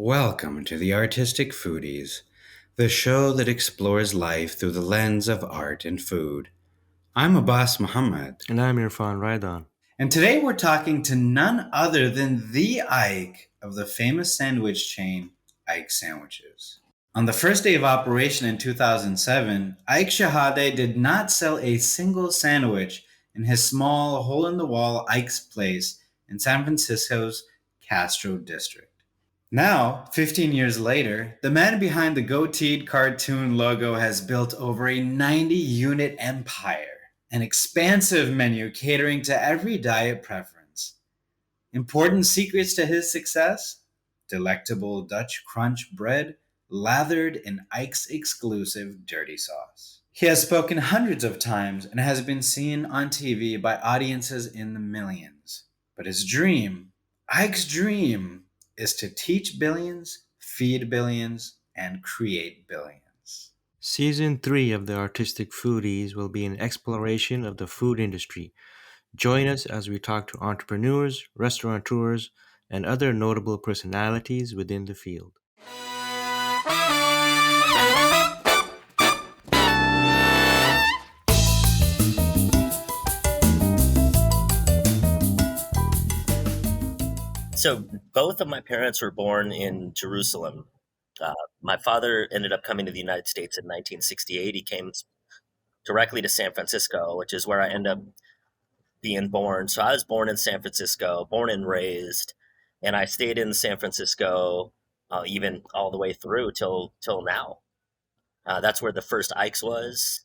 Welcome to the Artistic Foodies, the show that explores life through the lens of art and food. I'm Abbas Mohamed, And I'm Irfan Rydhan. and today we're talking to none other than the Ike of the famous sandwich chain, Ike Sandwiches. On the first day of operation in 2007, Ike Shehadeh did not sell a single sandwich in his small, hole in the wall Ike's Place in San Francisco's Castro district. Now, 15 years later, the man behind the goateed cartoon logo has built over a 90-unit empire, an expansive menu catering to every diet preference. Important secrets to his success? Delectable Dutch crunch bread lathered in Ike's exclusive dirty sauce. He has spoken hundreds of times and has been seen on TV by audiences in the millions. But his dream, Ike's dream, is to teach billions, feed billions, and create billions. Season 3 of the Artistic Foodies will be an exploration of the food industry. Join us as we talk to entrepreneurs, restaurateurs, and other notable personalities within the field. So both of my parents were born in Jerusalem. My father ended up coming to the United States in 1968. He came directly to San Francisco, which is where I ended up being born. So I was born in San Francisco, born and raised, and I stayed in San Francisco even all the way through till now. That's where the first Ike's was,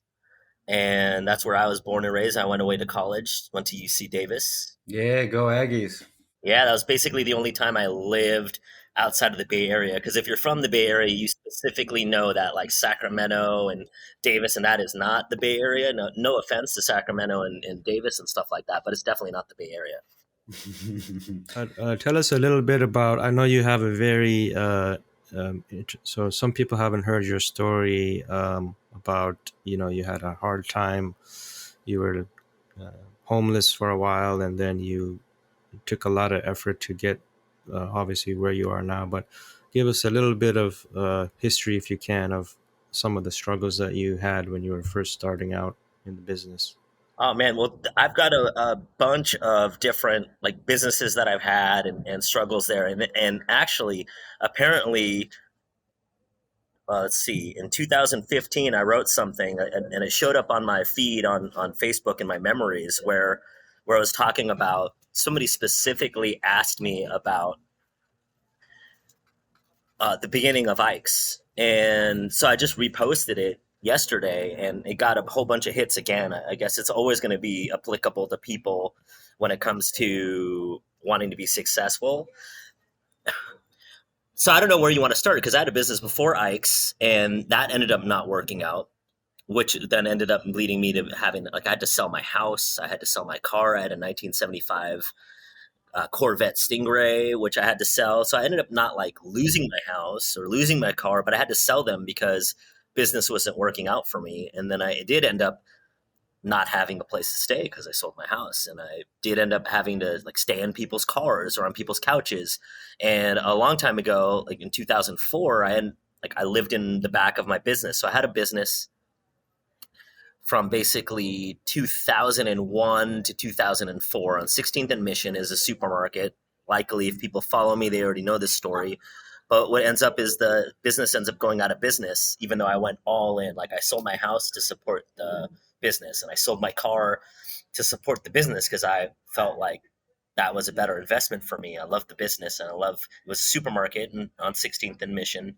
and that's where I was born and raised. I went away to college, went to UC Davis. Yeah, go Aggies. Yeah, that was basically the only time I lived outside of the Bay Area. Because if you're from the Bay Area, you specifically know that like Sacramento and Davis, and that is not the Bay Area. No offense to Sacramento and Davis and stuff like that, but it's definitely not the Bay Area. Tell us a little bit about. I know you have a very. So some people haven't heard your story about. You had a hard time. You were homeless for a while, and then you took a lot of effort to get obviously where you are now. But give us a little bit of history, if you can, of some of the struggles that you had when you were first starting out in the business. Oh man, well, I've got a bunch of different like businesses that I've had and struggles there, and actually, apparently, let's see, in 2015, I wrote something, and it showed up on my feed on Facebook in my memories where I was talking about somebody specifically asked me about the beginning of Ike's, and so I just reposted it yesterday, and it got a whole bunch of hits again. I guess it's always going to be applicable to people when it comes to wanting to be successful. So I don't know where you want to start because I had a business before Ike's, and that ended up not working out, which then ended up leading me to having like I had to sell my house, I had to sell my car. I had a 1975 Corvette Stingray, which I had to sell. So I ended up not like losing my house or losing my car, but I had to sell them because business wasn't working out for me. And then I did end up not having a place to stay because I sold my house, and I did end up having to like stay in people's cars or on people's couches. And a long time ago, like in 2004, I lived in the back of my business. So I had a business from basically 2001 to 2004 on 16th and Mission is a supermarket. Likely, if people follow me, they already know this story. But what ends up is the business ends up going out of business, even though I went all in. Like I sold my house to support the business, and I sold my car to support the business because I felt like that was a better investment for me. I loved the business, and it was a supermarket on 16th and Mission.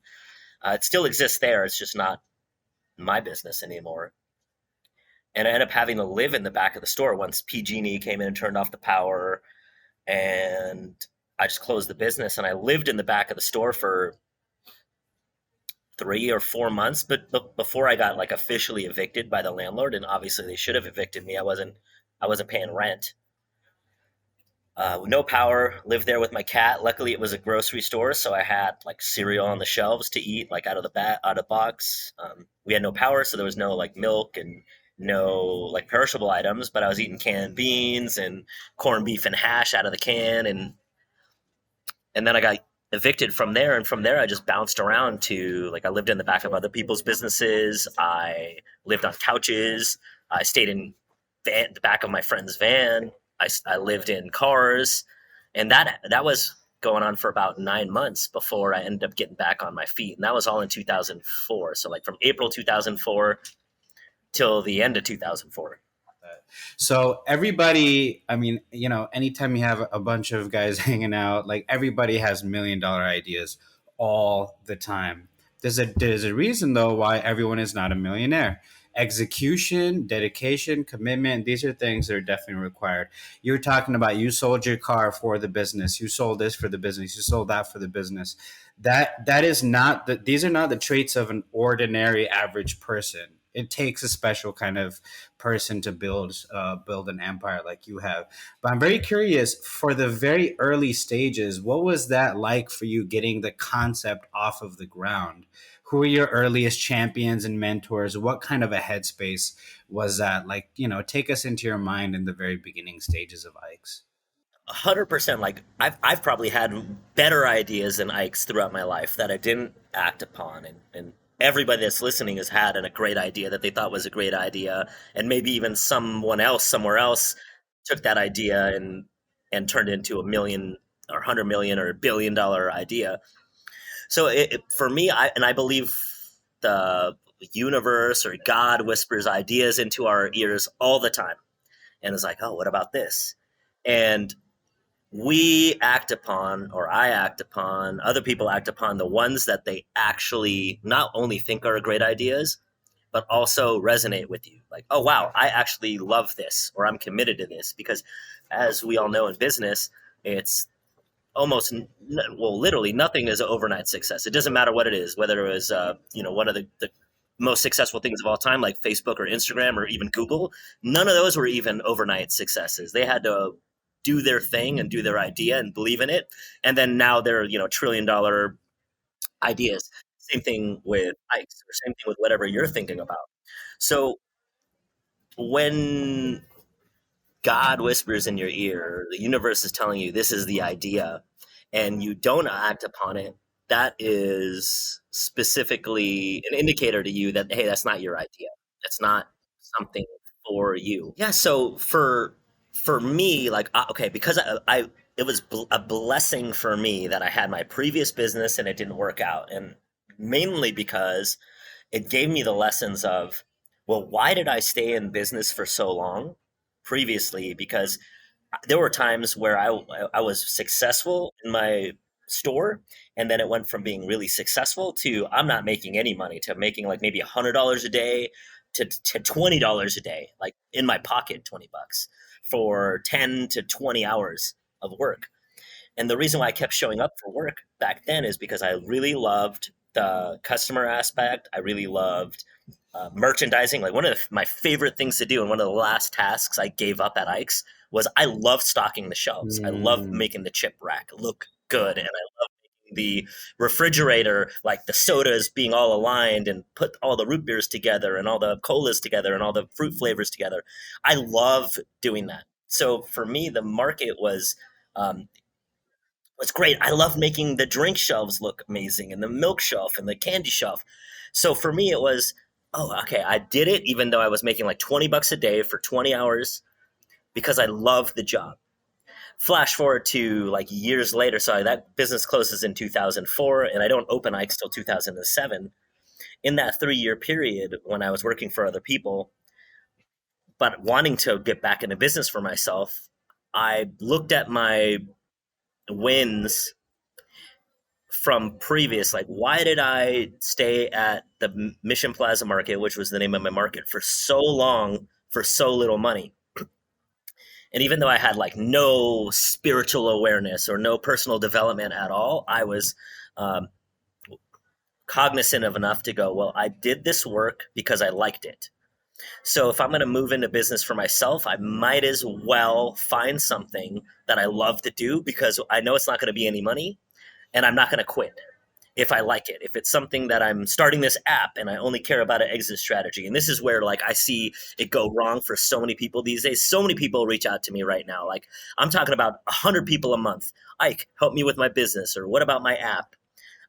It still exists there. It's just not my business anymore. And I ended up having to live in the back of the store once PG&E came in and turned off the power, and I just closed the business, and I lived in the back of the store for 3 or 4 months, but before I got like officially evicted by the landlord, and obviously they should have evicted me. I wasn't paying rent. No power, lived there with my cat. Luckily it was a grocery store, so I had like cereal on the shelves to eat, like out of box. We had no power, so there was no like milk and no like perishable items, but I was eating canned beans and corned beef and hash out of the can, and then I got evicted from there. And from there, I just bounced around to, like, I lived in the back of other people's businesses. I lived on couches. I stayed in the back of my friend's van. I lived in cars. And that was going on for about 9 months before I ended up getting back on my feet. And that was all in 2004. So like from April 2004 till the end of 2004. So everybody, I mean, you know, anytime you have a bunch of guys hanging out, like everybody has $1 million ideas all the time. There's a reason though why everyone is not a millionaire. Execution, dedication, commitment, these are things that are definitely required. You're talking about you sold your car for the business, you sold this for the business, you sold that for the business. That is not these are not the traits of an ordinary average person. It takes a special kind of person to build an empire like you have. But I'm very curious, for the very early stages, what was that like for you getting the concept off of the ground? Who were your earliest champions and mentors? What kind of a headspace was that? Like, you know, take us into your mind in the very beginning stages of Ike's. 100%. Like I've probably had better ideas than Ike's throughout my life that I didn't act upon, and everybody that's listening has had a great idea that they thought was a great idea, and maybe even someone else somewhere else took that idea and turned it into 1 million or 100 million or $1 billion idea. So for me, I believe the universe or God whispers ideas into our ears all the time, and it's like, oh, what about this? And we act upon, or I act upon, other people act upon the ones that they actually not only think are great ideas, but also resonate with you. Like, oh, wow, I actually love this, or I'm committed to this. Because as we all know in business, it's almost, well, literally nothing is an overnight success. It doesn't matter what it is, whether it was, one of the most successful things of all time, like Facebook or Instagram or even Google. None of those were even overnight successes. They had to do their thing and do their idea and believe in it. And then now they're, $1 trillion ideas. Same thing with Ike's, or same thing with whatever you're thinking about. So when God whispers in your ear, the universe is telling you this is the idea, and you don't act upon it, that is specifically an indicator to you that, hey, that's not your idea. That's not something for you. Yeah. So for me, like, okay, because I it was a blessing for me that I had my previous business and it didn't work out, and mainly because it gave me the lessons of, well, why did I stay in business for so long previously? Because there were times where I was successful in my store, and then it went from being really successful to I'm not making any money to making like maybe $100 a day to $20 a day, like in my pocket, $20 for 10 to 20 hours of work. And the reason why I kept showing up for work back then is because I really loved the customer aspect. I really loved merchandising. Like one of my favorite things to do, and one of the last tasks I gave up at Ike's, was I loved stocking the shelves. I loved making the chip rack look good, and I loved making the refrigerator, like the sodas being all aligned, and put all the root beers together and all the colas together and all the fruit flavors together. I love doing that. So for me, the market was great. I love making the drink shelves look amazing, and the milk shelf and the candy shelf. So for me, it was, oh, okay, I did it even though I was making like $20 a day for 20 hours because I loved the job. Flash forward to like years later. So that business closes in 2004, and I don't open Ike's till 2007. In that 3-year period when I was working for other people, but wanting to get back into business for myself, I looked at my wins from previous, like, why did I stay at the Mission Plaza Market, which was the name of my market, for so long for so little money? And even though I had like no spiritual awareness or no personal development at all, I was cognizant of enough to go, well, I did this work because I liked it. So if I'm going to move into business for myself, I might as well find something that I love to do, because I know it's not going to be any money and I'm not going to quit. if I like it, if it's something that I'm starting this app and I only care about an exit strategy. And this is where like I see it go wrong for so many people these days. So many people reach out to me right now. Like I'm talking about 100 people a month. Ike, help me with my business, or what about my app?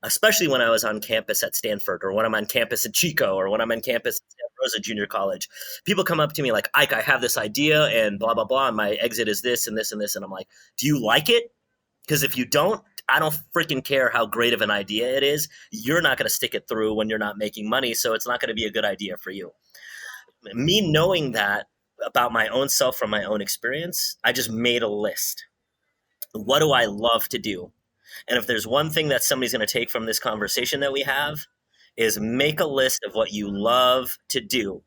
Especially when I was on campus at Stanford, or when I'm on campus at Chico, or when I'm on campus at Santa Rosa Junior College. People come up to me like, Ike, I have this idea and blah, blah, blah. And my exit is this and this and this. And I'm like, do you like it? Because if you don't, I don't freaking care how great of an idea it is. You're not going to stick it through when you're not making money. So it's not going to be a good idea for you. Me knowing that about my own self from my own experience, I just made a list. What do I love to do? And if there's one thing that somebody's going to take from this conversation that we have, is make a list of what you love to do.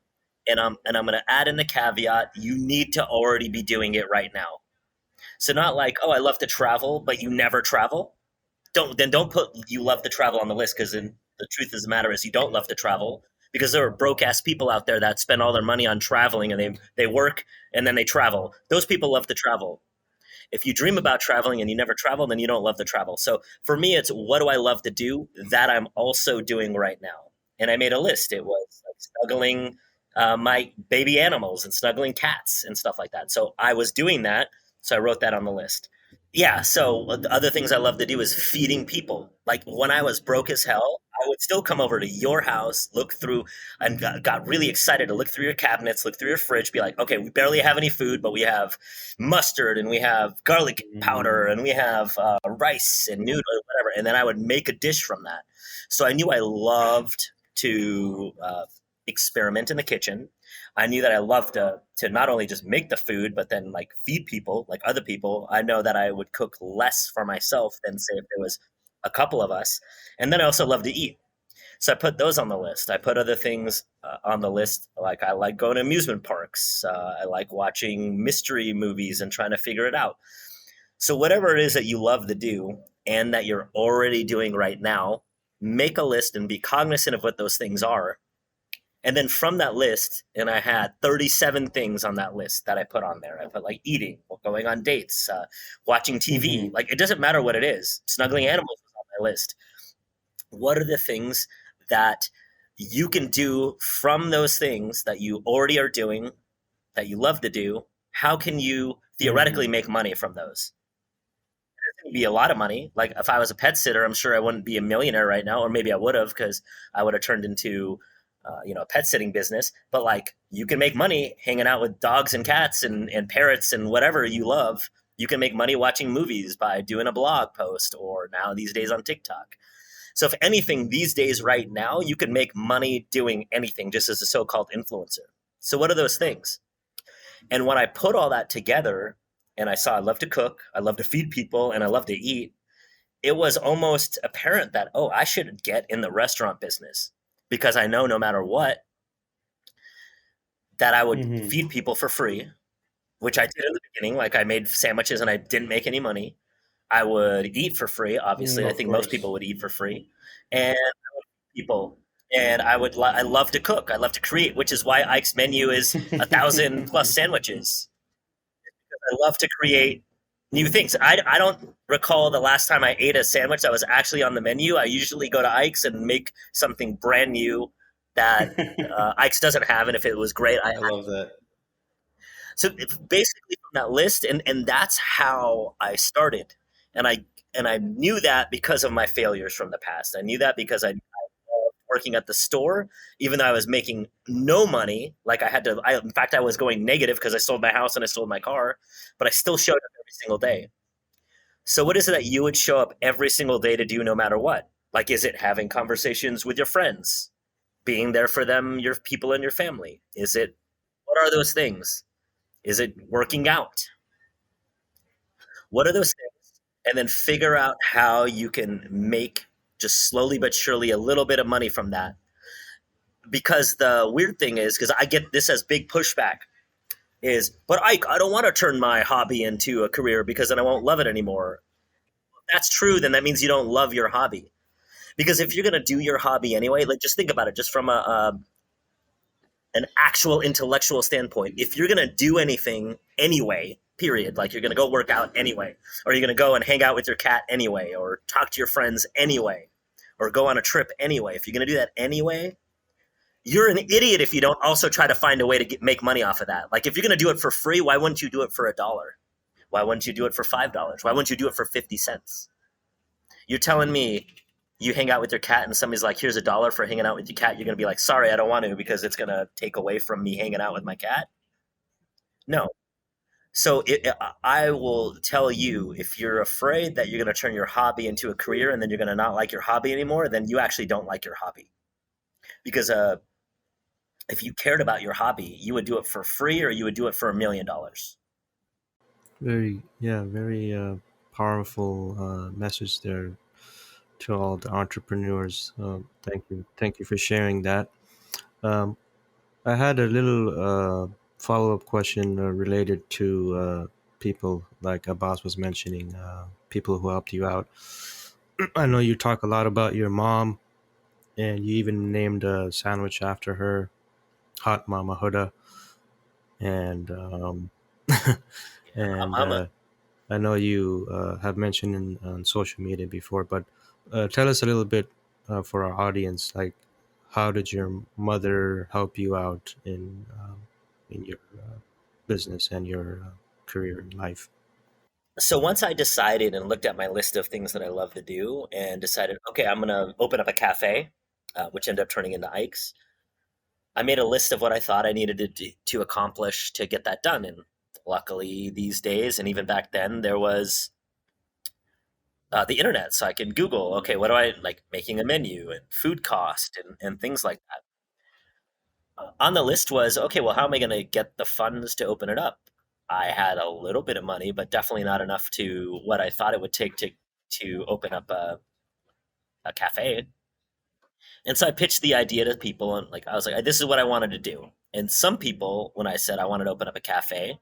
And I'm going to add in the caveat, you need to already be doing it right now. So not like, oh, I love to travel, but you never travel. Don't put you love to travel on the list, because the truth of the matter is you don't love to travel, because there are broke ass people out there that spend all their money on traveling, and they work and then they travel. Those people love to travel. If you dream about traveling and you never travel, then you don't love to travel. So for me, it's what do I love to do that I'm also doing right now? And I made a list. It was like snuggling my baby animals and snuggling cats and stuff like that. So I was doing that. So I wrote that on the list. Yeah. So the other things I love to do is feeding people. Like when I was broke as hell, I would still come over to your house, look through, and got really excited to look through your cabinets, look through your fridge, be like, okay, we barely have any food, but we have mustard and we have garlic powder and we have rice and noodle or whatever. And then I would make a dish from that. So I knew I loved to experiment in the kitchen. I knew that I loved to not only just make the food, but then like feed people, like other people. I know that I would cook less for myself than say if there was a couple of us. And then I also love to eat. So I put those on the list. I put other things on the list. Like I like going to amusement parks. I like watching mystery movies and trying to figure it out. So whatever it is that you love to do and that you're already doing right now, make a list and be cognizant of what those things are. And then from that list, and I had 37 things on that list that I put on there. I put like eating, going on dates, watching TV. Like it doesn't matter what it is. Snuggling animals was on my list. What are the things that you can do from those things that you already are doing, that you love to do? How can you theoretically make money from those? It would be a lot of money. Like if I was a pet sitter, I'm sure I wouldn't be a millionaire right now, or maybe I would have, because I would have turned into a pet sitting business. But like you can make money hanging out with dogs and cats and parrots and whatever you love. You can make money watching movies by doing a blog post, or now these days on TikTok. So if anything, these days right now, you can make money doing anything just as a so-called influencer. So what are those things? And when I put all that together and I saw I love to cook, I love to feed people, and I love to eat, it was almost apparent that, oh, I should get in the restaurant business. Because I know no matter what, that I would feed people for free, which I did in the beginning. Like I made sandwiches and I didn't make any money. I would eat for free. Obviously, I think most people would eat for free. And I would feed people. And I love to cook. I love to create, which is why Ike's menu is 1,000 plus sandwiches. Because I love to create new things. I don't recall the last time I ate a sandwich that was actually on the menu. I usually go to Ike's and make something brand new that Ike's doesn't have. And if it was great, I love that. So basically from that list, and that's how I started. And I knew that because of my failures from the past. I knew that because I working at the store, even though I was making no money. Like in fact, I was going negative because I sold my house and I sold my car, but I still showed up every single day. So what is it that you would show up every single day to do no matter what? Like, is it having conversations with your friends, being there for them, your people and your family? Is it, what are those things? Is it working out? What are those things? And then figure out how you can make just slowly but surely a little bit of money from that. Because the weird thing is, because I get this as big pushback, is, but Ike, I don't want to turn my hobby into a career because then I won't love it anymore. If that's true, then that means you don't love your hobby. Because if you're going to do your hobby anyway, like just think about it, just from an actual intellectual standpoint. If you're going to do anything anyway, period, like you're going to go work out anyway, or you're going to go and hang out with your cat anyway, or talk to your friends anyway, or go on a trip anyway, if you're going to do that anyway, you're an idiot if you don't also try to find a way to make money off of that. Like if you're going to do it for free, why wouldn't you do it for $1? Why wouldn't you do it for $5? Why wouldn't you do it for 50 cents? You're telling me you hang out with your cat and somebody's like, here's $1 for hanging out with your cat. You're going to be like, sorry, I don't want to because it's going to take away from me hanging out with my cat. No. So I will tell you, if you're afraid that you're going to turn your hobby into a career and then you're going to not like your hobby anymore, then you actually don't like your hobby. Because if you cared about your hobby, you would do it for free or you would do it for $1 million. Very, yeah, very powerful message there to all the entrepreneurs. Thank you for sharing that. Um, I had a little follow-up question related to people like Abbas was mentioning, people who helped you out. I know you talk a lot about your mom, and you even named a sandwich after her, Hot Mama Huda, and and I know you have mentioned on social media before, but tell us a little bit for our audience, like how did your mother help you out in your business and your career in life? So once I decided and looked at my list of things that I love to do and decided, okay, I'm going to open up a cafe, which ended up turning into Ike's. I made a list of what I thought I needed to accomplish to get that done. And luckily these days, and even back then, there was the internet. So I could Google, okay, what do I like making a menu and food cost and things like that. On the list was, okay, well, how am I going to get the funds to open it up? I had a little bit of money, but definitely not enough to what I thought it would take to open up a cafe. And so I pitched the idea to people, and like I was like, this is what I wanted to do. And some people, when I said I wanted to open up a cafe,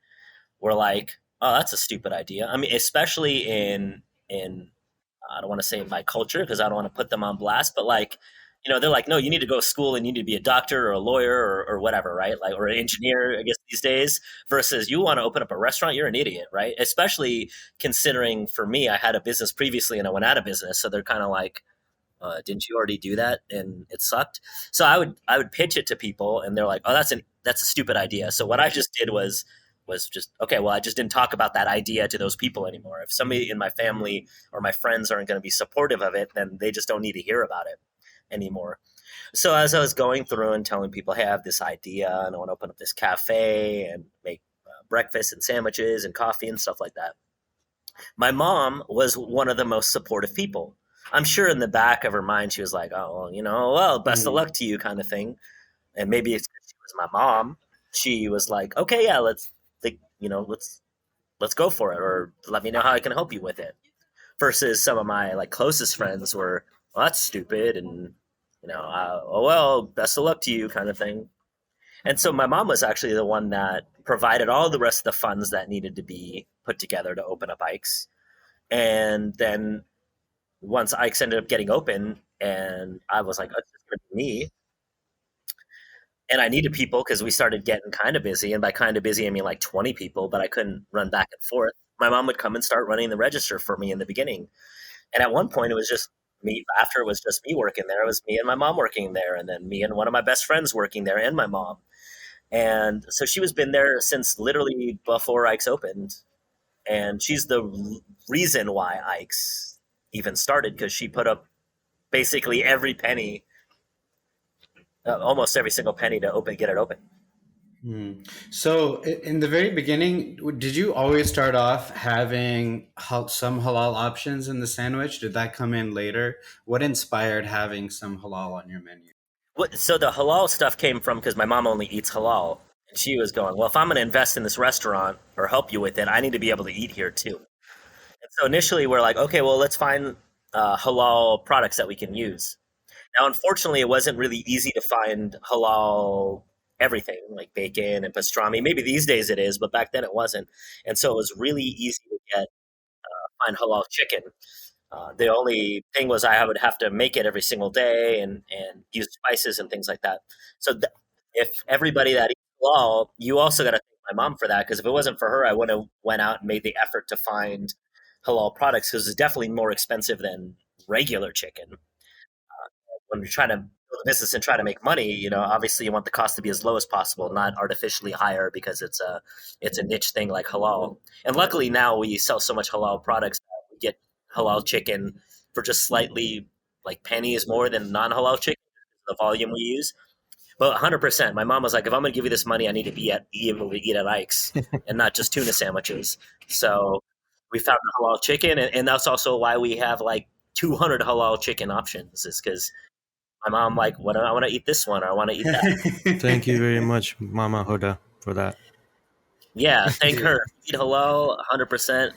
were like, "Oh, that's a stupid idea." I mean, especially in I don't want to say my culture because I don't want to put them on blast, but like, they're like, "No, you need to go to school and you need to be a doctor or a lawyer or whatever, right? Like, or an engineer, I guess these days." Versus you want to open up a restaurant, you're an idiot, right? Especially considering for me, I had a business previously and I went out of business, so they're kind of like, didn't you already do that and it sucked? So I would pitch it to people and they're like, oh, that's a stupid idea. So what I just did was just, okay, well, I just didn't talk about that idea to those people anymore. If somebody in my family or my friends aren't going to be supportive of it, then they just don't need to hear about it anymore. So as I was going through and telling people, hey, I have this idea and I want to open up this cafe and make breakfast and sandwiches and coffee and stuff like that, my mom was one of the most supportive people. I'm sure in the back of her mind, she was like, oh, well, best of luck to you kind of thing. And maybe it's because she was my mom. She was like, okay, yeah, let's go for it, or let me know how I can help you with it. Versus some of my like closest friends were, well, that's stupid. And, oh, well, best of luck to you kind of thing. And so my mom was actually the one that provided all the rest of the funds that needed to be put together to open up Ike's. And then once Ike's ended up getting open, and I was like, oh, it's just going to be me. And I needed people because we started getting kind of busy. And by kind of busy, I mean like 20 people, but I couldn't run back and forth. My mom would come and start running the register for me in the beginning. And at one point, it was just me. After it was just me working there, it was me and my mom working there. And then me and one of my best friends working there and my mom. And so she was been there since literally before Ike's opened. And she's the reason why Ike's even started, because she put up basically every penny, almost every single penny to get it open. So in the very beginning, did you always start off having some halal options in the sandwich? Did that come in later? What inspired having some halal on your menu? So the halal stuff came from because my mom only eats halal. And she was going, well, if I'm going to invest in this restaurant or help you with it, I need to be able to eat here too. And so initially we're like, okay, well, let's find halal products that we can use. Now, unfortunately, it wasn't really easy to find halal everything like bacon and pastrami. Maybe these days it is, but back then it wasn't. And so it was really easy to find halal chicken. The only thing was I would have to make it every single day and use spices and things like that. So if everybody that eats halal, you also got to thank my mom for that, because if it wasn't for her, I wouldn't have went out and made the effort to find halal products, because it's definitely more expensive than regular chicken. when you're trying to build a business and try to make money, you know, obviously you want the cost to be as low as possible, not artificially higher because it's a niche thing like halal. And luckily now we sell so much halal products that we get halal chicken for just slightly like pennies more than non-halal chicken, the volume we use. But 100%, my mom was like, if I'm going to give you this money, I need to eat at Ike's and not just tuna sandwiches. So we found the halal chicken, and that's also why we have like 200 halal chicken options. Is because my mom like, what I want to eat this one, or I want to eat that. Thank you very much, Mama Huda, for that. Yeah, thank her. Eat halal, 100%.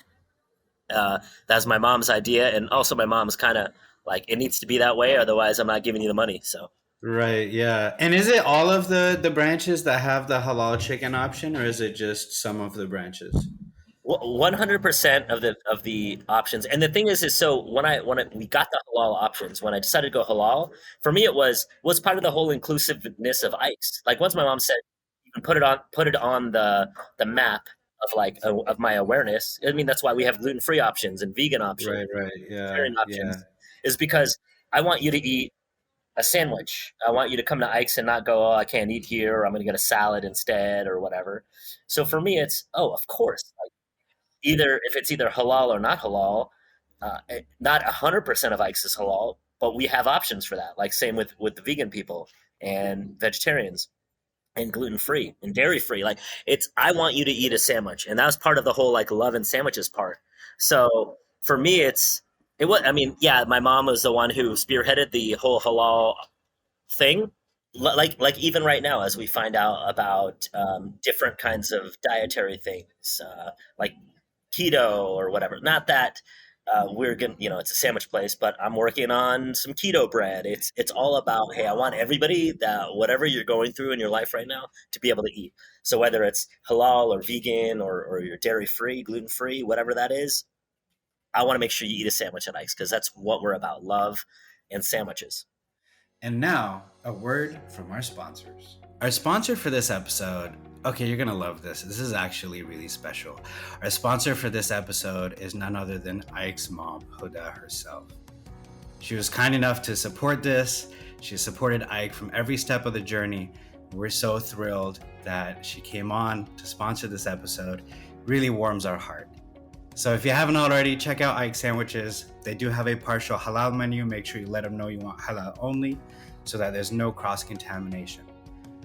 That's my mom's idea, and also my mom's kind of like, it needs to be that way, otherwise I'm not giving you the money. So. Right, yeah. And is it all of the branches that have the halal chicken option, or is it just some of the branches? 100% of the options, and the thing is so we got the halal options, when I decided to go halal, for me it was part of the whole inclusiveness of Ike's. Like once my mom said, you can put it on the map of like of my awareness. I mean, that's why we have gluten-free options and vegan options, Right, yeah, vegetarian options, yeah. is because I want you to eat a sandwich. I want you to come to Ike's and not go, oh, I can't eat here, or I'm going to get a salad instead, or whatever. So for me, it's, oh, of course, either if it's either halal or not halal. Not 100% of Ike's is halal, but we have options for that. Like same with the vegan people and vegetarians and gluten free and dairy free. Like it's, I want you to eat a sandwich, and that was part of the whole like love and sandwiches part. So for me, it was. I mean, yeah, my mom was the one who spearheaded the whole halal thing. Like even right now, as we find out about different kinds of dietary things, like keto or whatever. Not that we're gonna, you know, it's a sandwich place, but I'm working on some keto bread. It's all about, hey, I want everybody that whatever you're going through in your life right now to be able to eat. So whether it's halal or vegan or you're dairy free, gluten free, whatever that is, I want to make sure you eat a sandwich at Ike's because that's what we're about: love and sandwiches. And now, a word from our sponsors. Our sponsor for this episode, okay, you're going to love this. This is actually really special. Our sponsor for this episode is none other than Ike's mom, Huda herself. She was kind enough to support this. She supported Ike from every step of the journey. We're so thrilled that she came on to sponsor this episode. It really warms our heart. So if you haven't already, check out Ike Sandwiches. They do have a partial halal menu. Make sure you let them know you want halal only so that there's no cross-contamination.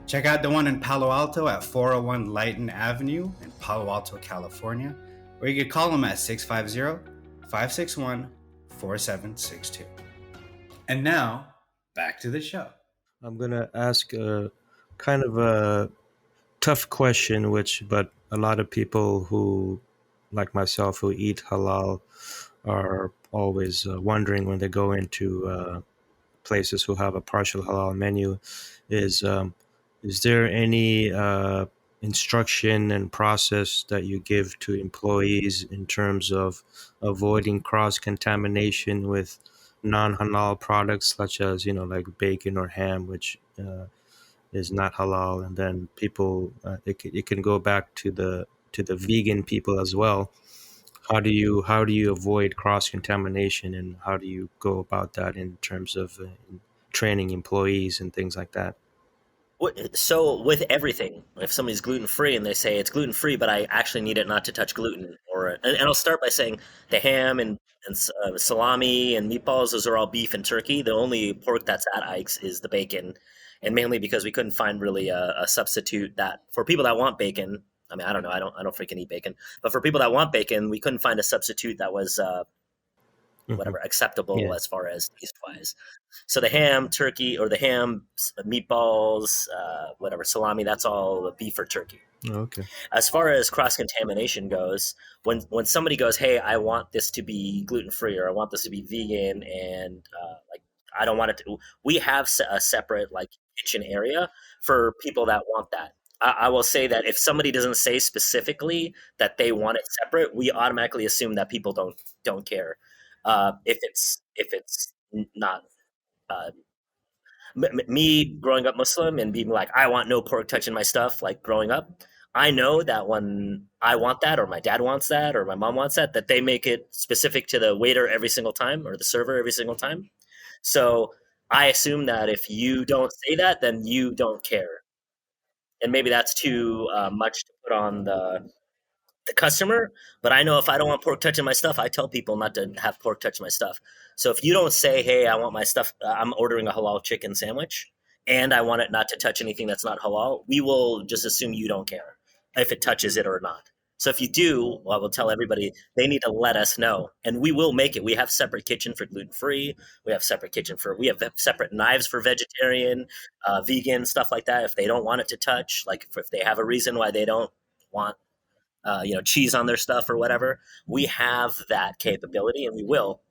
Check out the one in Palo Alto at 401 Lighton Avenue in Palo Alto, California, or you could call them at 650-561-4762. And now, back to the show. I'm going to ask a kind of a tough question, but a lot of people who, like myself, who eat halal are always wondering when they go into places who have a partial halal menu is there any instruction and process that you give to employees in terms of avoiding cross-contamination with non-halal products such as, you know, like bacon or ham, which is not halal, and then people it can go back to the vegan people as well. How do you avoid cross-contamination, and how do you go about that in terms of training employees and things like that? So with everything, if somebody's gluten free and they say it's gluten free, but I actually need it not to touch gluten, and I'll start by saying the ham and salami and meatballs, those are all beef and turkey. The only pork that's at Ike's is the bacon, and mainly because we couldn't find really a substitute that for people that want bacon. I mean, I don't know, I don't freaking eat bacon, but for people that want bacon, we couldn't find a substitute that was whatever acceptable as far as taste wise. So the ham, turkey, or the ham, meatballs, whatever, salami, that's all beef or turkey. Okay. As far as cross-contamination goes, when somebody goes, hey, I want this to be gluten-free, or I want this to be vegan, and like I don't want it to, we have a separate like kitchen area for people that want that. I will say that if somebody doesn't say specifically that they want it separate, we automatically assume that people don't care. If it's not me growing up Muslim and being like, I want no pork touching my stuff, like growing up, I know that when I want that, or my dad wants that, or my mom wants that they make it specific to the waiter every single time, or the server every single time. So I assume that if you don't say that, then you don't care, and maybe that's too much to put on the customer. But I know if I don't want pork touching my stuff, I tell people not to have pork touch my stuff. So if you don't say, "Hey, I want my stuff," I'm ordering a halal chicken sandwich, and I want it not to touch anything that's not halal, we will just assume you don't care if it touches it or not. So if you do, well, I will tell everybody they need to let us know, and we will make it. We have separate kitchen for gluten free. We have separate kitchen for. We have separate knives for vegetarian, vegan stuff like that. If they don't want it to touch, like if they have a reason why they don't want cheese on their stuff or whatever, we have that capability, and we will.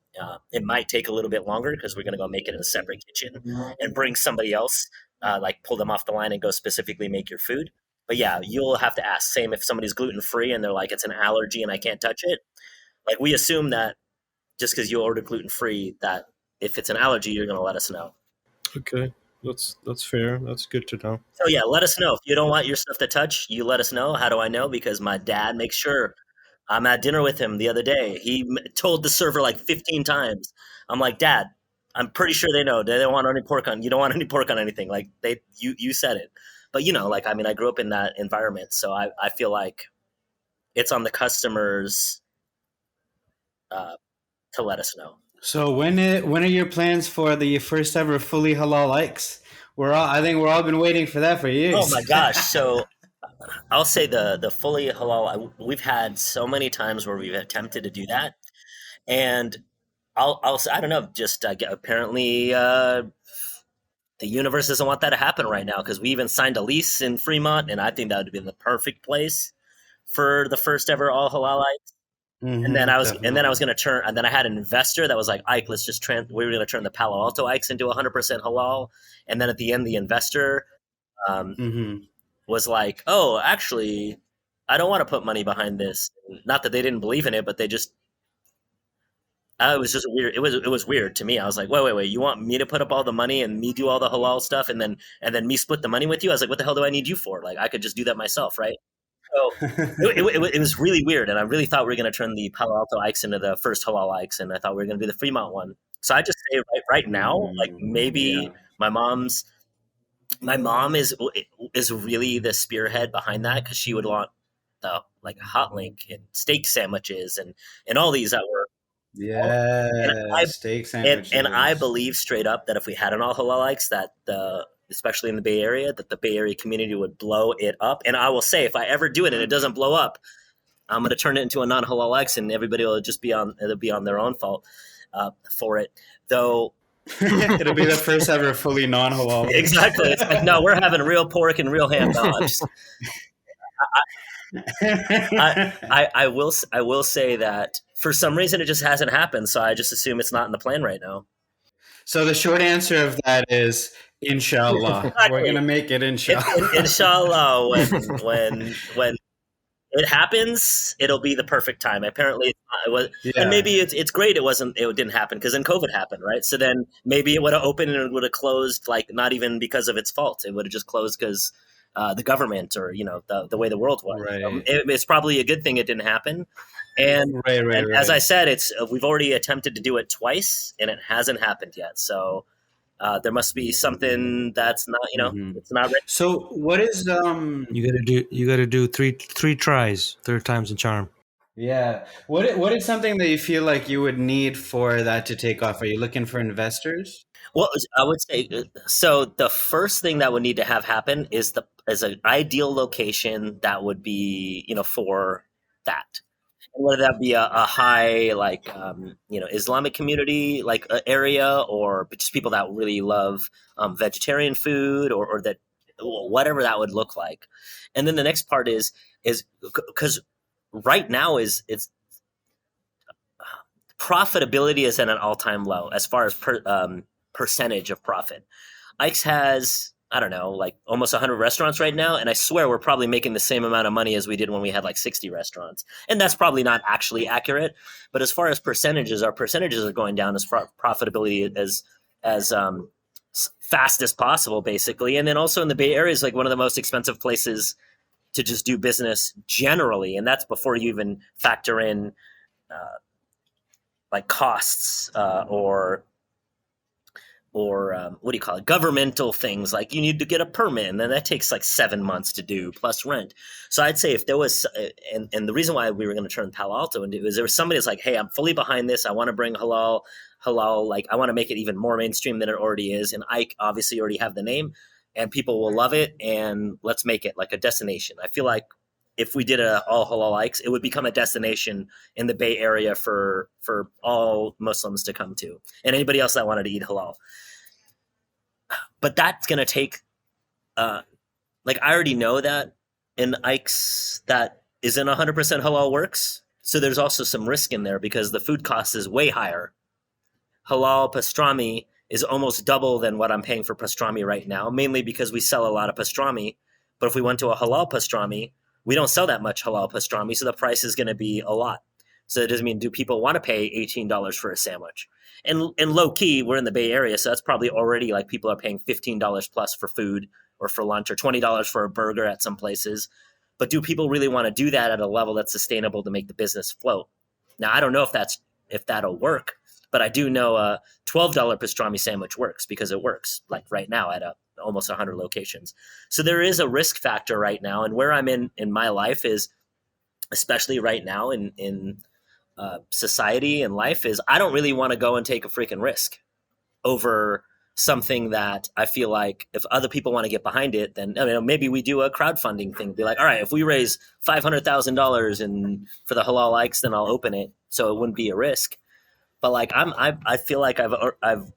It might take a little bit longer because we're going to go make it in a separate kitchen and bring somebody else, like pull them off the line and go specifically make your food. But yeah, you'll have to ask. Same if somebody's gluten free and they're like, it's an allergy and I can't touch it. Like we assume that just because you order gluten free, that if it's an allergy, you're going to let us know. Okay, that's fair. That's good to know. So yeah, let us know if you don't want your stuff to touch. You let us know. How do I know? Because my dad makes sure. I'm at dinner with him the other day. He told the server like 15 times. I'm like, Dad, I'm pretty sure they know. They don't want any pork on. You don't want any pork on anything. Like you said it. But I grew up in that environment, so I feel like it's on the customers to let us know. So when are your plans for the first ever fully halal Ikes? I think we're all been waiting for that for years. Oh my gosh! So I'll say the fully halal. We've had so many times where we've attempted to do that, and I'll I don't know. Just apparently, the universe doesn't want that to happen right now because we even signed a lease in Fremont, and I think that would be the perfect place for the first ever all halal Ike. And then I was going to turn, and then I had an investor that was like, Ike, let's just we were going to turn the Palo Alto Ikes into 100% halal. And then at the end, the investor was like, oh, actually, I don't want to put money behind this. Not that they didn't believe in it, but they just, it was just weird. It was weird to me. I was like, wait, you want me to put up all the money and me do all the halal stuff and then me split the money with you? I was like, what the hell do I need you for? Like, I could just do that myself, right? So it was really weird, and I really thought we were going to turn the Palo Alto Ikes into the first halal Ikes, and I thought we were going to do the Fremont one. So I just say right now, like maybe my mom is really the spearhead behind that because she would want the like hot link and steak sandwiches and all these that were steak sandwiches. And I believe straight up that if we had an all halal Ikes, that especially in the Bay Area, that the Bay Area community would blow it up. And I will say, if I ever do it and it doesn't blow up, I'm going to turn it into a non-halal Ikes, and everybody will just it'll be on their own fault for it. Though it'll be the first ever fully non-halal. Exactly. It's like, no, we're having real pork and real ham. I will say that for some reason it just hasn't happened, so I just assume it's not in the plan right now. So the short answer of that is inshallah. Exactly. We're gonna make it inshallah. Inshallah, when it happens, it'll be the perfect time. Apparently, it was, and maybe it's great. It didn't happen because then COVID happened, right? So then maybe it would have opened and it would have closed, like not even because of its fault. It would have just closed because the government or the way the world was. Right. It's probably a good thing it didn't happen. And, and as I said, we've already attempted to do it twice, and it hasn't happened yet. So there must be something that's not, it's not ready. So what is you gotta do three tries, third time's a charm. Yeah. What is something that you feel like you would need for that to take off? Are you looking for investors? Well, I would say so. The first thing that would need to have happen is an ideal location that would be for that. Whether that be a high Islamic community area or just people that really love vegetarian food or that whatever that would look like. And then the next part is because right now it's profitability is at an all-time low as far as percentage of profit. Ike's has, I don't know, like almost 100 restaurants right now. And I swear we're probably making the same amount of money as we did when we had like 60 restaurants. And that's probably not actually accurate. But as far as percentages, our percentages are going down as far profitability as fast as possible, basically. And then also in the Bay Area is like one of the most expensive places to just do business generally. And that's before you even factor in like costs or what do you call it? Governmental things like you need to get a permit, and then that takes like 7 months to do plus rent. So I'd say if there was, and the reason why we were going to turn Palo Alto into is there was somebody that's like, hey, I'm fully behind this. I want to bring halal, like I want to make it even more mainstream than it already is. And Ike obviously already have the name, and people will love it. And let's make it like a destination. I feel like if we did a all halal Ikes, it would become a destination in the Bay Area for all Muslims to come to, and anybody else that wanted to eat halal. But that's going to take, like I already know that in Ike's that isn't 100% halal works. So there's also some risk in there because the food cost is way higher. Halal pastrami is almost double than what I'm paying for pastrami right now, mainly because we sell a lot of pastrami. But if we went to a halal pastrami, we don't sell that much halal pastrami, so the price is going to be a lot. So it doesn't mean, do people want to pay $18 for a sandwich? And low key, we're in the Bay Area, so that's probably already like people are paying $15 plus for food or for lunch, or $20 for a burger at some places. But do people really want to do that at a level that's sustainable to make the business float? Now, I don't know if that'll work, but I do know a $12 pastrami sandwich works because it works like right now at almost 100 locations. So there is a risk factor right now, and where I'm in my life is, especially right now in society and life, is I don't really want to go and take a freaking risk over something that I feel like if other people want to get behind it, then maybe we do a crowdfunding thing. Be like, all right, if we raise $500,000 for the halal Ikes, then I'll open it, so it wouldn't be a risk. But like I feel like I've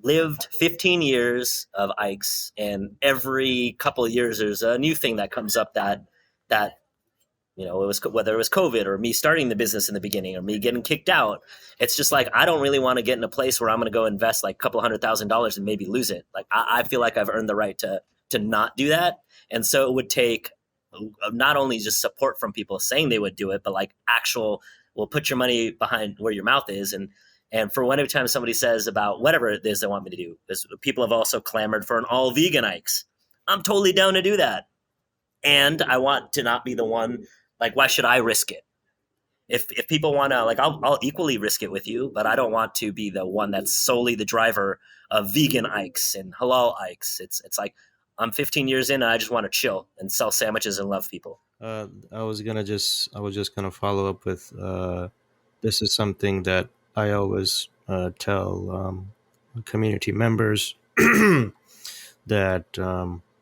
lived 15 years of Ikes, and every couple of years there's a new thing that comes up that it was, whether it was COVID or me starting the business in the beginning or me getting kicked out. It's just like, I don't really want to get in a place where I'm going to go invest like a couple $100,000 and maybe lose it. Like I feel like I've earned the right to not do that. And so it would take not only just support from people saying they would do it, but like actual, well, put your money behind where your mouth is. And for whenever time somebody says about whatever it is they want me to do, people have also clamored for an all vegan Ikes. I'm totally down to do that. And I want to not be the one. Like, why should I risk it? If people want to, like, I'll equally risk it with you, but I don't want to be the one that's solely the driver of vegan Ikes and halal Ikes. It's like I'm 15 years in and I just want to chill and sell sandwiches and love people. I was just gonna follow up with this is something that I always tell community members that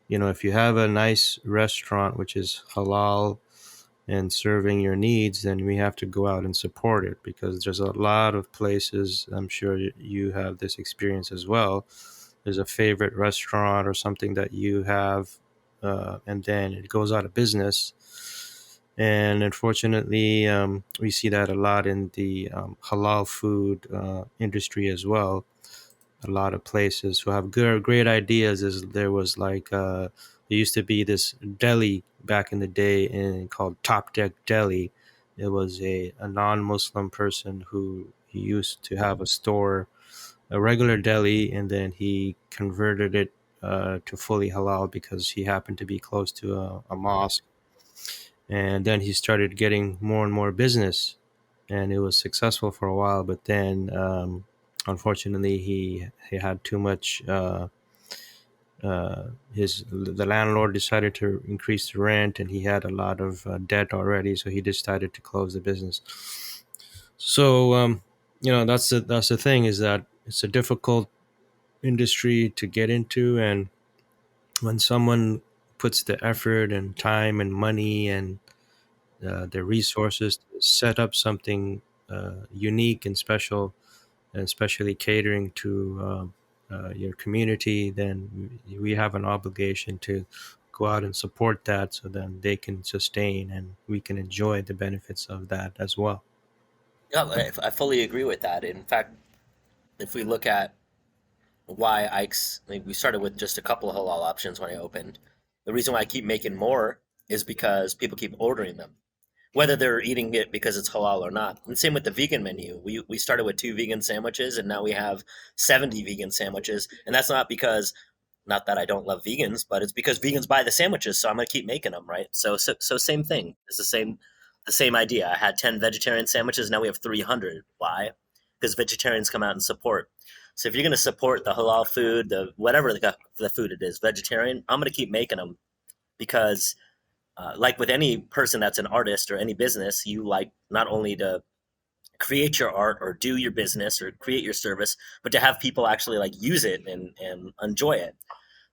if you have a nice restaurant which is halal and serving your needs, then we have to go out and support it, because there's a lot of places, I'm sure you have this experience as well, there's a favorite restaurant or something that you have and then it goes out of business. And unfortunately, we see that a lot in the halal food industry as well. A lot of places who have great ideas. There was like there used to be this deli back in the day called Top Deck Deli. It was a non-Muslim person who he used to have a store, a regular deli, and then he converted it to fully halal because he happened to be close to a mosque. And then he started getting more and more business, and it was successful for a while. But then, unfortunately, he had too much. The landlord decided to increase the rent, and he had a lot of debt already, so he decided to close the business. So that's the thing, is that it's a difficult industry to get into, and when someone puts the effort and time and money and their resources to set up something unique and special, and especially catering to your community, then we have an obligation to go out and support that, so then they can sustain and we can enjoy the benefits of that as well. Yeah, I fully agree with that. In fact, if we look at why Ike's, we started with just a couple of halal options when I opened. The reason why I keep making more is because people keep ordering them, whether they're eating it because it's halal or not. And same with the vegan menu. We started with 2 vegan sandwiches, and now we have 70 vegan sandwiches. And that's not that I don't love vegans, but it's because vegans buy the sandwiches, so I'm going to keep making them, right? So same thing. It's the same idea. I had 10 vegetarian sandwiches, now we have 300. Why? Because vegetarians come out and support. So if you're going to support the halal food, the whatever the food it is, vegetarian, I'm going to keep making them because, like with any person that's an artist or any business, you like not only to create your art or do your business or create your service, but to have people actually like use it and enjoy it.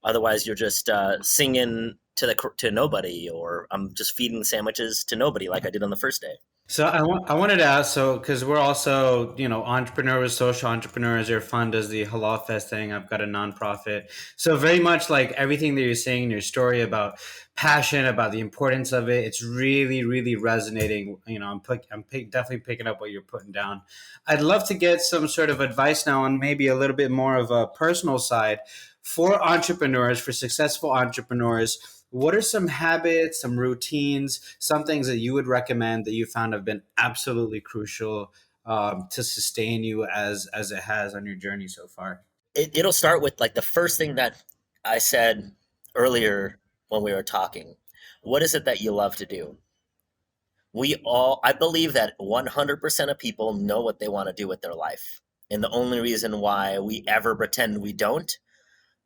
Otherwise, you're just singing to nobody, or I'm just feeding sandwiches to nobody, like I did on the first day. So I wanted to ask, so because we're also, entrepreneurs, social entrepreneurs. Irfan does the Halal Fest thing. I've got a nonprofit. So very much like everything that you're saying in your story about passion, about the importance of it, it's really, really resonating. Definitely picking up what you're putting down. I'd love to get some sort of advice now on maybe a little bit more of a personal side for entrepreneurs, for successful entrepreneurs. What are some habits, some routines, some things that you would recommend that you found have been absolutely crucial to sustain you as it has on your journey so far? It'll start with like the first thing that I said earlier when we were talking. What is it that you love to do? I believe that 100% of people know what they want to do with their life. And the only reason why we ever pretend we don't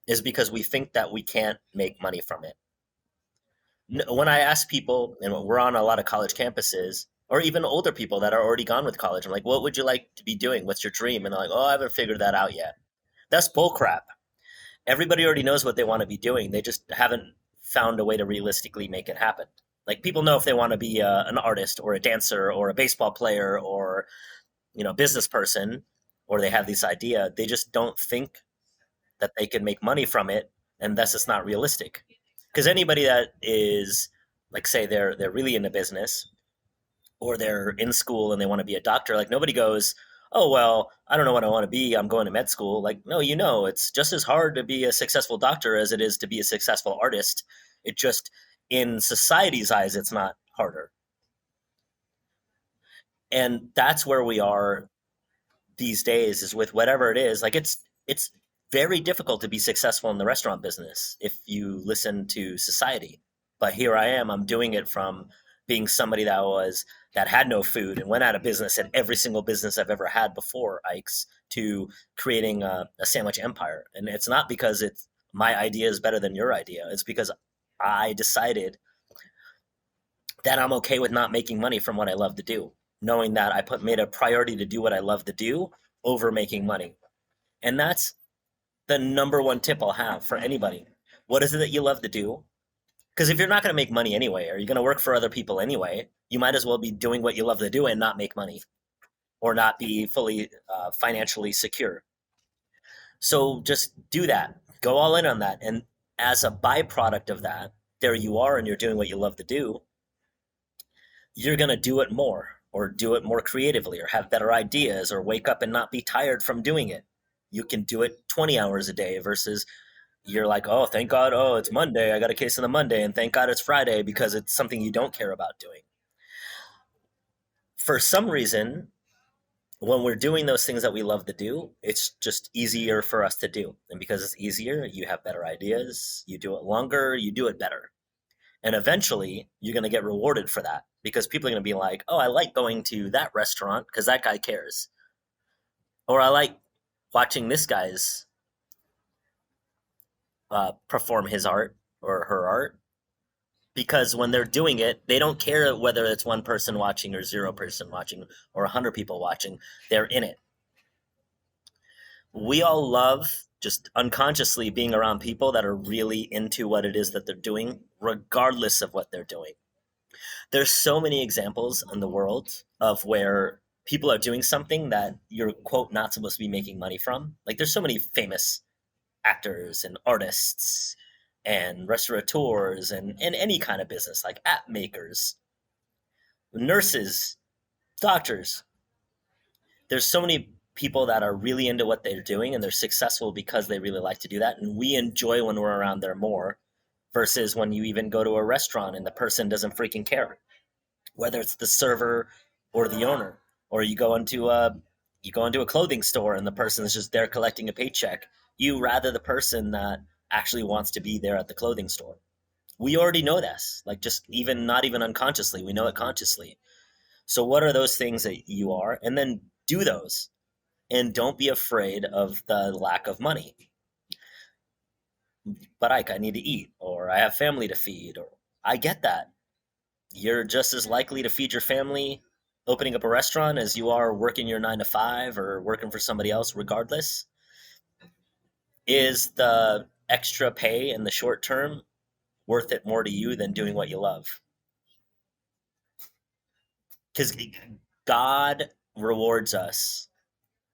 is because we think that we can't make money from it. When I ask people, and we're on a lot of college campuses, or even older people that are already gone with college, I'm like, what would you like to be doing? What's your dream? And they're like, oh, I haven't figured that out yet. That's bullcrap. Everybody already knows what they want to be doing. They just haven't found a way to realistically make it happen. Like people know if they want to be an artist or a dancer or a baseball player or, business person, or they have this idea, they just don't think that they can make money from it, and thus it's not realistic. Because anybody that is, like, say they're really into business, or they're in school and they want to be a doctor, like nobody goes, oh well, I don't know what I want to be, I'm going to med school. Like, no, it's just as hard to be a successful doctor as it is to be a successful artist. It just, in society's eyes, it's not harder. And that's where we are these days, is with whatever it is. Like it's very difficult to be successful in the restaurant business if you listen to society. But here I am, I'm doing it from being somebody that had no food and went out of business at every single business I've ever had before Ike's, to creating a sandwich empire. And it's not because it's my idea is better than your idea. It's because I decided that I'm okay with not making money from what I love to do, knowing that made a priority to do what I love to do over making money. And that's the number one tip I'll have for anybody. What is it that you love to do? Because if you're not going to make money anyway, or you're going to work for other people anyway, you might as well be doing what you love to do and not make money, or not be fully financially secure. So just do that. Go all in on that. And as a byproduct of that, there you are and you're doing what you love to do. You're going to do it more, or do it more creatively, or have better ideas, or wake up and not be tired from doing it. You can do it 20 hours a day versus you're like, oh, thank God, oh, it's Monday, I got a case on the Monday, and thank God it's Friday, because it's something you don't care about doing. For some reason, when we're doing those things that we love to do, it's just easier for us to do. And because it's easier, you have better ideas, you do it longer, you do it better. And eventually, you're going to get rewarded for that, because people are going to be like, oh, I like going to that restaurant because that guy cares. Or I like watching this guy's perform his art or her art, because when they're doing it, they don't care whether it's one person watching or 0 person watching or 100 people watching. They're in it. We all love just unconsciously being around people that are really into what it is that they're doing, regardless of what they're doing. There's so many examples in the world of where people are doing something that you're, quote, not supposed to be making money from. Like, there's so many famous actors and artists and restaurateurs and any kind of business, like app makers, nurses, doctors. There's so many people that are really into what they're doing and they're successful because they really like to do that. And we enjoy when we're around there more, versus when you even go to a restaurant and the person doesn't freaking care, whether it's the server or the owner, or you go into a clothing store and the person is just there collecting a paycheck. You rather the person that actually wants to be there at the clothing store. We already know this, like, just even not even unconsciously, we know it consciously. So what are those things that you are? And then do those. and don't be afraid of the lack of money. But Ike, I need to eat, or I have family to feed, or I get that. You're just as likely to feed your family opening up a restaurant as you are working your 9 to 5 or working for somebody else, regardless. Is the extra pay in the short term worth it more to you than doing what you love? Because God rewards us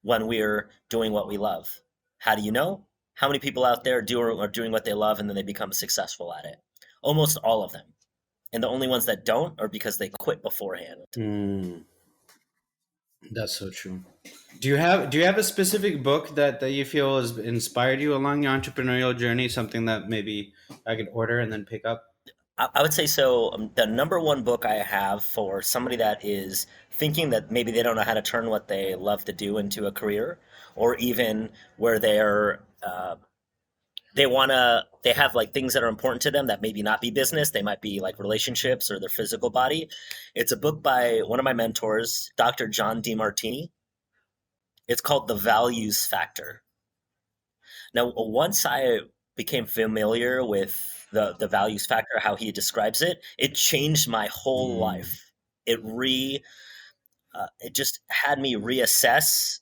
when we're doing what we love. How do you know? How many people out there are doing what they love and then they become successful at it? Almost all of them. And the only ones that don't are because they quit beforehand. That's so true. Do you have a specific book that you feel has inspired you along your entrepreneurial journey? Something that maybe I could order and then pick up? I would say so. The number one book I have for somebody that is thinking that maybe they don't know how to turn what they love to do into a career, or even where they have like things that are important to them that maybe not be business. They might be like relationships or their physical body. It's a book by one of my mentors, Dr. John DeMartini. It's called The Values Factor. Now, once I became familiar with the values factor, how he describes it, it changed my whole life. It just had me reassess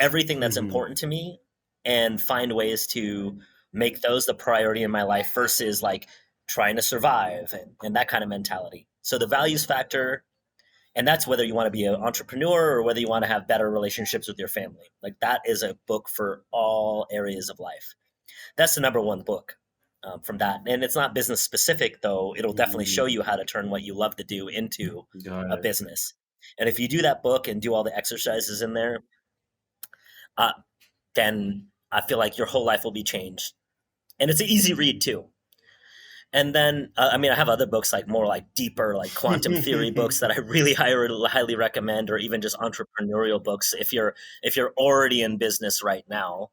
everything that's important to me and find ways to make those the priority in my life versus like trying to survive and that kind of mentality. So the values factor, and that's whether you want to be an entrepreneur or whether you want to have better relationships with your family. Like that is a book for all areas of life. That's the number one book from that. And it's not business specific, though. It'll definitely show you how to turn what you love to do into a business. And if you do that book and do all the exercises in there, then I feel like your whole life will be changed. And it's an easy read too. And then, I have other books like more like deeper, like quantum theory books that I really highly recommend, or even just entrepreneurial books. If you're already in business right now,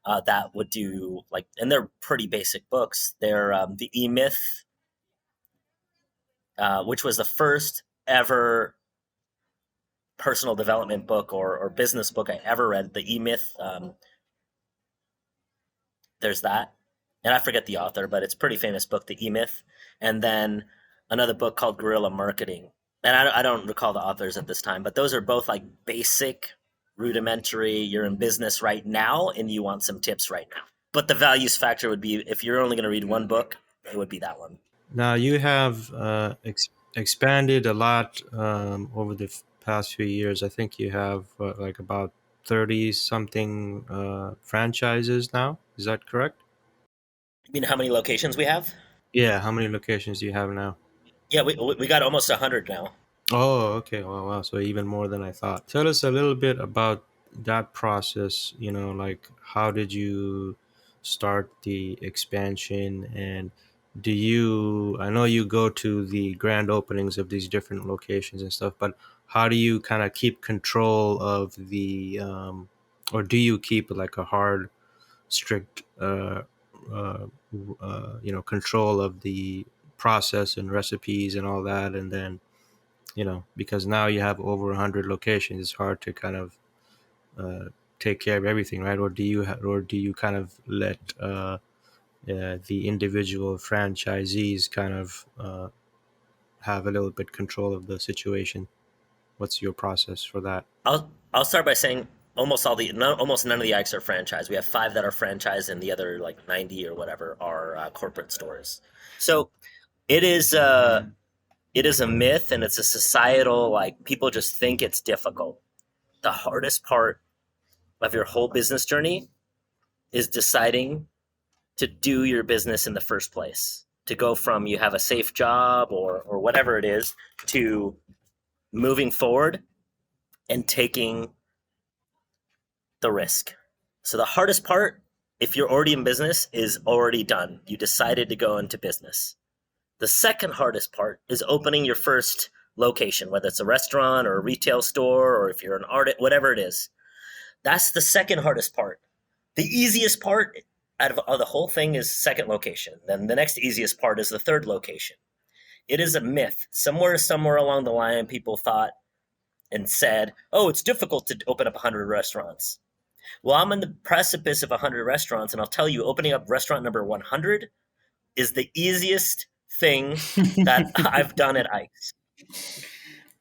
that would do like, and they're pretty basic books. They're the E-Myth, which was the first ever personal development book or business book I ever read. The E-Myth, there's that. And I forget the author, but it's a pretty famous book, The E-Myth. And then another book called Guerrilla Marketing. And I don't recall the authors at this time, but those are both like basic, rudimentary, you're in business right now and you want some tips right now. But the values factor would be, if you're only going to read one book, it would be that one. Now you have expanded a lot over the past few years. I think you have like about 30 something franchises now. Is that correct? You mean how many locations we have? Yeah, how many locations do you have now? Yeah, we got almost 100 now. Oh, okay. Wow. So even more than I thought. Tell us a little bit about that process, like how did you start the expansion, and I know you go to the grand openings of these different locations and stuff, but how do you kind of keep control of or do you keep like a hard, strict, uh, control of the process and recipes and all that, and then because now you have over 100 locations, it's hard to kind of take care of everything, right? Or do you kind of let the individual franchisees kind of have a little bit control of the situation? What's your process for that? I'll start by saying almost none of the Ikes are franchised. We have 5 that are franchised, and the other like 90 or whatever are corporate stores. So it is a myth, and it's a societal, like, people just think it's difficult. The hardest part of your whole business journey is deciding to do your business in the first place. To go from you have a safe job or whatever it is to moving forward and taking the risk. So the hardest part, if you're already in business, is already done. You decided to go into business. The second hardest part is opening your first location, whether it's a restaurant or a retail store, or if you're an artist, whatever it is. That's the second hardest part. The easiest part out of the whole thing is second location. Then the next easiest part is the third location. It is a myth. Somewhere along the line, people thought, and said, oh, it's difficult to open up 100 restaurants. Well, I'm on the precipice of 100 restaurants, and I'll tell you, opening up restaurant number 100 is the easiest thing that I've done at Ike's.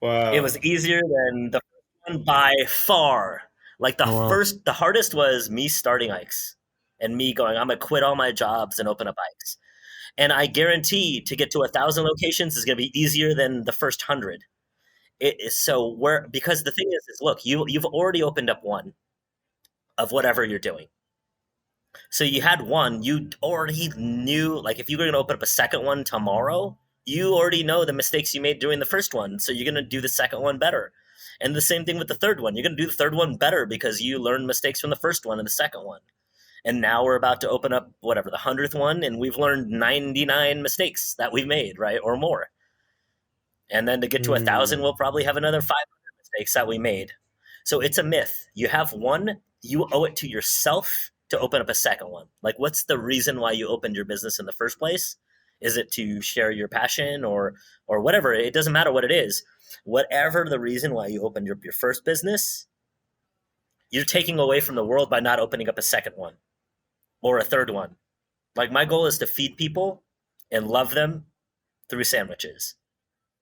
Wow. It was easier than the first one by far. Like the hardest was me starting Ike's and me going, I'm going to quit all my jobs and open up Ike's. And I guarantee to get to 1,000 locations is going to be easier than the first 100. Because the thing is look, you've already opened up one of whatever you're doing. So you had one, you already knew, like if you were going to open up a second one tomorrow, you already know the mistakes you made during the first one. So you're going to do the second one better. And the same thing with the third one. You're going to do the third one better because you learned mistakes from the first one and the second one. And now we're about to open up the 100th one, and we've learned 99 mistakes that we've made, right? Or more. And then to get to 1,000, we'll probably have another 500 mistakes that we made. So it's a myth. You have one, you owe it to yourself to open up a second one. Like, what's the reason why you opened your business in the first place? Is it to share your passion or whatever? It doesn't matter what it is. Whatever the reason why you opened your first business, you're taking away from the world by not opening up a second one or a third one. Like, my goal is to feed people and love them through sandwiches.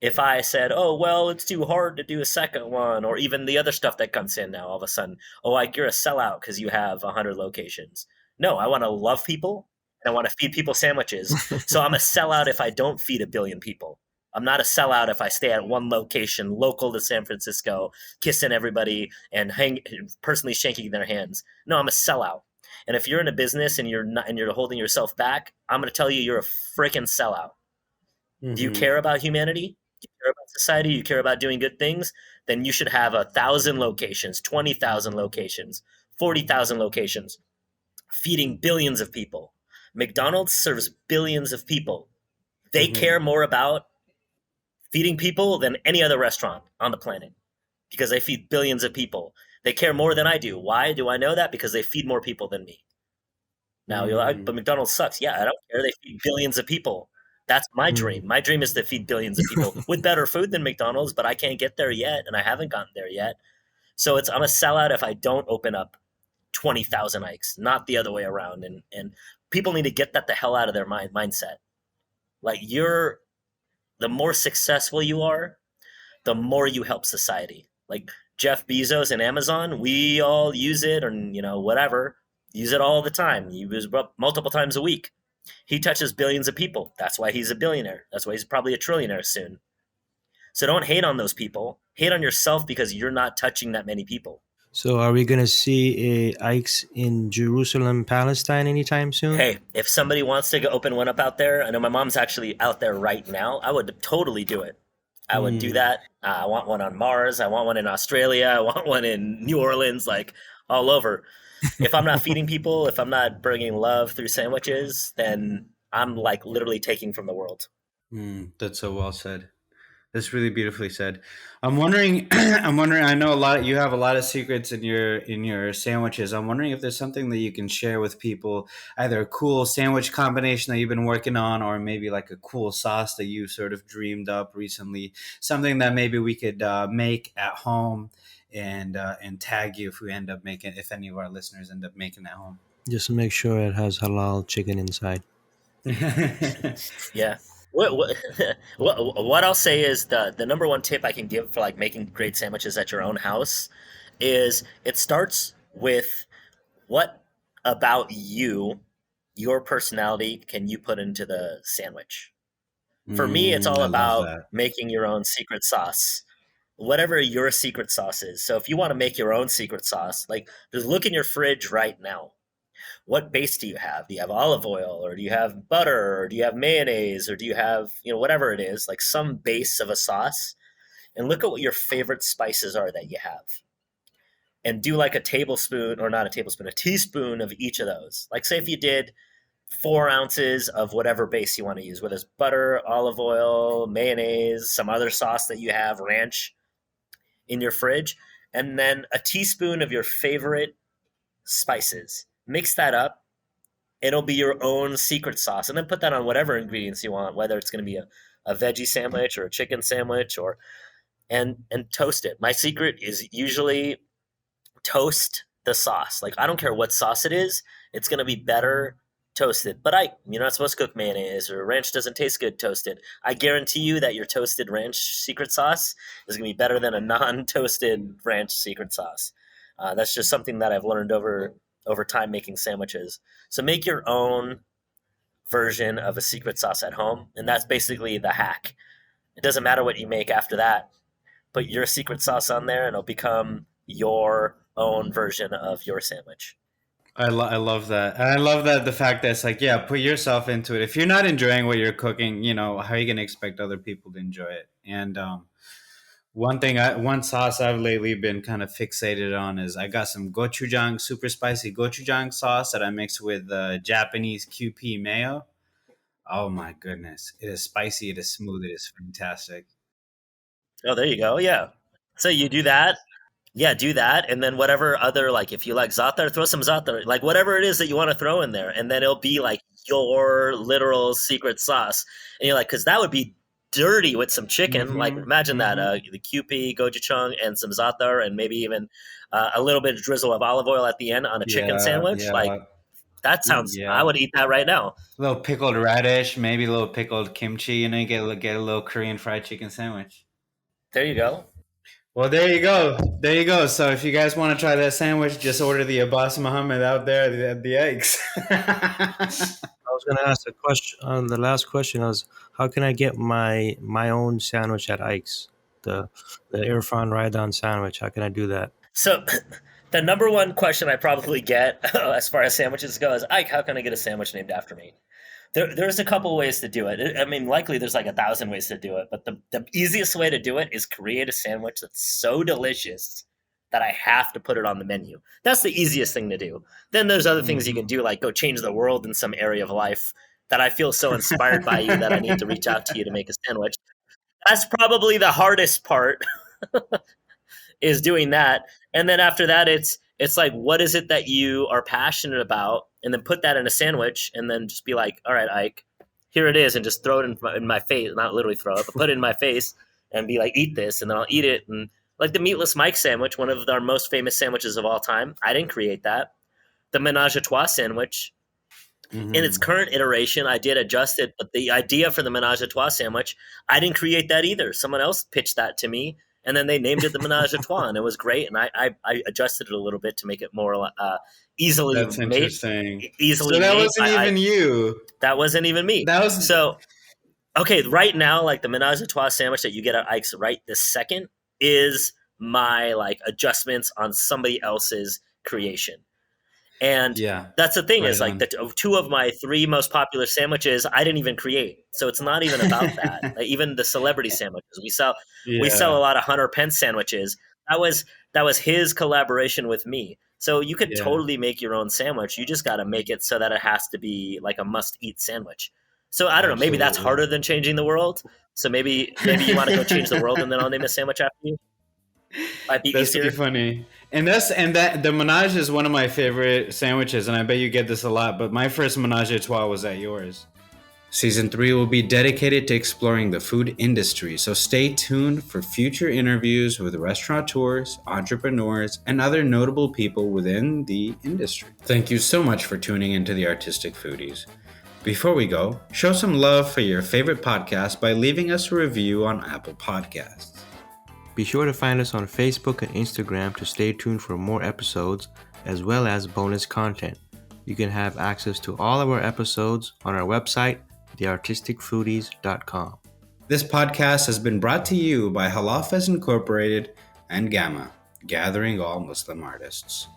If I said, oh, well, it's too hard to do a second one, or even the other stuff that comes in now all of a sudden, oh, like you're a sellout because you have 100 locations. No, I want to love people and I want to feed people sandwiches. So I'm a sellout if I don't feed 1 billion people. I'm not a sellout if I stay at one location local to San Francisco, kissing everybody and personally shaking their hands. No, I'm a sellout. And if you're in a business and you're holding yourself back, I'm going to tell you you're a freaking sellout. Mm-hmm. Do you care about humanity? You care about society, you care about doing good things, then you should have 1,000 locations, 20,000 locations, 40,000 locations, feeding billions of people. McDonald's serves billions of people. They care more about feeding people than any other restaurant on the planet because they feed billions of people. They care more than I do. Why do I know that? Because they feed more people than me. Now, you're like, but McDonald's sucks. Yeah, I don't care. They feed billions of people. That's my dream. My dream is to feed billions of people with better food than McDonald's, but I can't get there yet, and I haven't gotten there yet. So I'm a sellout if I don't open up 20,000 Ikes, not the other way around. And people need to get that the hell out of their mindset. Like, the more successful you are, the more you help society. Like Jeff Bezos and Amazon, we all use it, or whatever, use it all the time. You use it multiple times a week. He touches billions of people. That's why he's a billionaire. That's why he's probably a trillionaire soon. So don't hate on those people. Hate on yourself because you're not touching that many people. So are we going to see Ike's in Jerusalem, Palestine anytime soon? Hey, if somebody wants to go open one up out there, I know my mom's actually out there right now. I would totally do it. I would do that. I want one on Mars. I want one in Australia. I want one in New Orleans, like all over. If I'm not feeding people, if I'm not bringing love through sandwiches, then I'm like literally taking from the world. That's so well said. That's really beautifully said. I'm wondering. I know you have a lot of secrets in your sandwiches. I'm wondering if there's something that you can share with people, either a cool sandwich combination that you've been working on, or maybe like a cool sauce that you sort of dreamed up recently. Something that maybe we could make at home. And tag you if any of our listeners end up making it home. Just make sure it has halal chicken inside. Yeah. What I'll say is the number one tip I can give for like making great sandwiches at your own house is it starts with what about you, your personality, can you put into the sandwich? For me, it's all about making your own secret sauce. Whatever your secret sauce is. So if you want to make your own secret sauce, like just look in your fridge right now. What base do you have? Do you have olive oil, or do you have butter, or do you have mayonnaise, or do you have, whatever it is, like some base of a sauce, and look at what your favorite spices are that you have. And do like a teaspoon of each of those. Like say if you did 4 ounces of whatever base you want to use, whether it's butter, olive oil, mayonnaise, some other sauce that you have, ranch, in your fridge, and then a teaspoon of your favorite spices. Mix that up. It'll be your own secret sauce. And then put that on whatever ingredients you want, whether it's going to be a veggie sandwich or a chicken sandwich, and toast it. My secret is usually toast the sauce. Like I don't care what sauce it is, it's gonna be better toasted. But you're not supposed to cook mayonnaise, or ranch doesn't taste good toasted. I guarantee you that your toasted ranch secret sauce is gonna be better than a non-toasted ranch secret sauce. That's just something that I've learned over time making sandwiches. So make your own version of a secret sauce at home, and that's basically the hack. It doesn't matter what you make after that. Put your secret sauce on there, and it'll become your own version of your sandwich. I love that. And I love that the fact that it's like, yeah, put yourself into it. If you're not enjoying what you're cooking, how are you going to expect other people to enjoy it? And one sauce I've lately been kind of fixated on is I got some gochujang, super spicy gochujang sauce that I mix with Japanese QP mayo. Oh my goodness. It is spicy. It is smooth. It is fantastic. Oh, there you go. Yeah. So you do that. Yeah, do that. And then whatever other, like if you like za'atar, throw some za'atar, like whatever it is that you want to throw in there. And then it'll be like your literal secret sauce. And you're like, because that would be dirty with some chicken. Mm-hmm, like imagine that, the QP, gochujang, and some za'atar, and maybe even a little bit of drizzle of olive oil at the end on a chicken sandwich. Yeah. Like that sounds, I would eat that right now. A little pickled radish, maybe a little pickled kimchi, you get a little Korean fried chicken sandwich. There you go. Well, there you go. There you go. So if you guys want to try that sandwich, just order the Abbas Mohamed out there at the Ikes. I was going to ask a question. The last question was, how can I get my own sandwich at Ike's? The Irfan Rydhan sandwich. How can I do that? So the number one question I probably get as far as sandwiches go is, Ike, how can I get a sandwich named after me? There's a couple ways to do it. I mean, likely there's like 1,000 ways to do it, but the easiest way to do it is create a sandwich that's so delicious that I have to put it on the menu. That's the easiest thing to do. Then there's other things you can do, like go change the world in some area of life that I feel so inspired by you that I need to reach out to you to make a sandwich. That's probably the hardest part is doing that. And then after that, it's like, what is it that you are passionate about? And then put that in a sandwich and then just be like, all right, Ike, here it is. And just throw it in my face, not literally throw it, but put it in my face and be like, eat this. And then I'll eat it. And like the Meatless Mike sandwich, one of our most famous sandwiches of all time. I didn't create that. The Menage a Trois sandwich, in its current iteration, I did adjust it. But the idea for the Menage a Trois sandwich, I didn't create that either. Someone else pitched that to me. And then they named it the Menage a Trois, and it was great. And I adjusted it a little bit to make it more easily That's made. interesting. Easily so that made. wasn't even you. That wasn't even me. That was so. Okay, right now, like the Menage a Trois sandwich that you get at Ike's right this second is my like adjustments on somebody else's creation. And that's the thing, is like the two of my 3 most popular sandwiches I didn't even create. So it's not even about that. Like, even the celebrity sandwiches we sell a lot of Hunter Pence sandwiches. That was his collaboration with me. So you could totally make your own sandwich. You just got to make it so that it has to be like a must-eat sandwich. So I don't know. Maybe that's harder than changing the world. So maybe you want to go change the world, and then I'll name a sandwich after you. Might be That's easier. pretty funny. And that the Menage is one of my favorite sandwiches, and I bet you get this a lot. But my first Menage a Trois was at yours. Season 3 will be dedicated to exploring the food industry, so stay tuned for future interviews with restaurateurs, entrepreneurs, and other notable people within the industry. Thank you so much for tuning into the Artistic Foodies. Before we go, show some love for your favorite podcast by leaving us a review on Apple Podcasts. Be sure to find us on Facebook and Instagram to stay tuned for more episodes, as well as bonus content. You can have access to all of our episodes on our website, theartisticfoodies.com. This podcast has been brought to you by Halafas Incorporated and Gamma, gathering all Muslim artists.